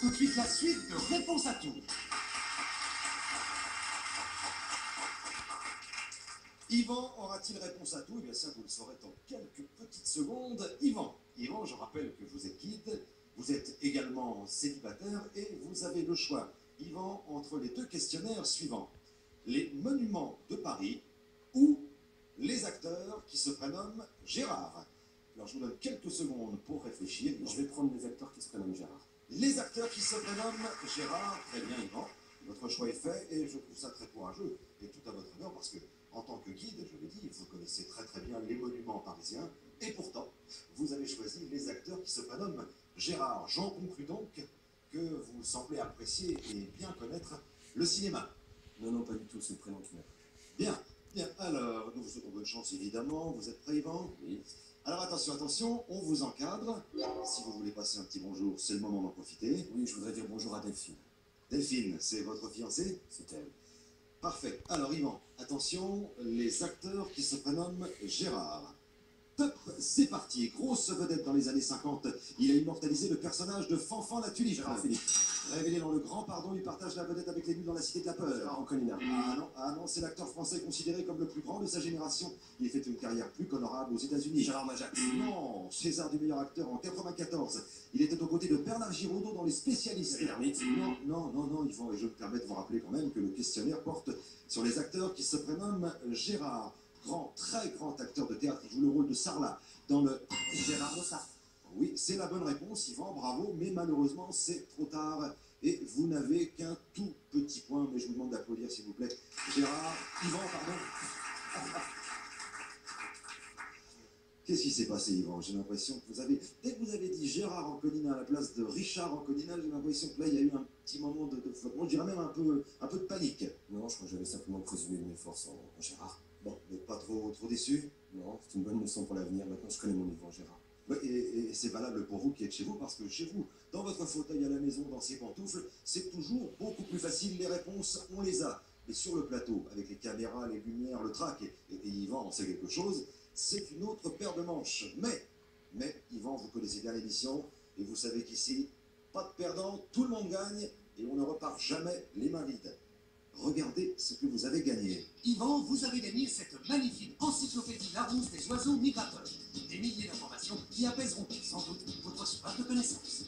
tout de suite la suite de Réponse à tout. Yvan aura-t-il réponse à tout? Eh bien ça, vous le saurez dans quelques petites secondes. Yvan, je rappelle que vous êtes guide, vous êtes également célibataire et vous avez le choix, Yvan, entre les deux questionnaires suivants. Les monuments de Paris ou les acteurs qui se prénomment Gérard. Alors je vous donne quelques secondes pour réfléchir. Je vais prendre les acteurs qui se prénomment Gérard. Les acteurs qui se prénomment Gérard, très bien Yvan, votre choix est fait et je trouve ça très courageux et tout à votre honneur parce que en tant que guide, je l'ai dit, vous connaissez très très bien les monuments parisiens et pourtant vous avez choisi les acteurs qui se prénomment Gérard. J'en conclus donc que vous semblez apprécier et bien connaître le cinéma. Non, pas du tout, c'est le prénom qui m'a plu. Bien, alors nous vous souhaitons bonne chance évidemment, vous êtes prêts Yvan? Oui. Alors attention, on vous encadre. Si vous voulez passer un petit bonjour, c'est le moment d'en profiter. Oui, je voudrais dire bonjour à Delphine. Delphine, c'est votre fiancée? C'est elle. Parfait. Alors Yvan, attention, les acteurs qui se prénomment Gérard. Top, c'est parti. Grosse vedette dans les années 50. Il a immortalisé le personnage de Fanfan la Tulipe. Gérard Philippe. Révélé dans Le Grand Pardon, il partage la vedette avec les nuls dans La Cité de la Peur. Gérard Anconina. Ah non, c'est l'acteur français considéré comme le plus grand de sa génération. Il a fait une carrière plus qu'honorable aux États-Unis. Gérard Majac. Non, César du meilleur acteur en 94. Il était aux côtés de Bernard Giraudot dans Les Spécialistes. L'ermite. Non, Yvan, et je me permets de vous rappeler quand même que le questionnaire porte sur les acteurs qui se prénomment Gérard. Très grand acteur de théâtre, il joue le rôle de Sarlat dans le... Gérard Mossart. Oui, c'est la bonne réponse, Yvan, bravo, mais malheureusement, c'est trop tard. Et vous n'avez qu'un tout petit point, mais je vous demande d'applaudir, s'il vous plaît. Yvan, pardon. Qu'est-ce qui s'est passé, Yvan? J'ai l'impression que vous avez... Dès que vous avez dit Gérard Anconina à la place de Richard Anconina, j'ai l'impression que là, il y a eu un petit moment de flottement, je dirais même un peu de panique. Non, je crois que j'avais simplement présumé de mes forces en Gérard. Bon, vous n'êtes pas trop déçu? Non, c'est une bonne leçon pour l'avenir. Maintenant, je connais mon niveau en Gérard. Ouais, et c'est valable pour vous qui êtes chez vous, parce que chez vous, dans votre fauteuil à la maison, dans ces pantoufles, c'est toujours beaucoup plus facile. Les réponses, on les a. Mais sur le plateau, avec les caméras, les lumières, le trac, et Yvan en sait quelque chose, c'est une autre paire de manches. Mais, Yvan, vous connaissez bien l'émission, et vous savez qu'ici, pas de perdant, tout le monde gagne, et on ne repart jamais les mains vides. Regardez ce que vous avez gagné. Yvan, vous avez gagné cette magnifique encyclopédie Larousse des oiseaux migrateurs. Des milliers d'informations qui apaiseront sans doute votre soif de connaissance.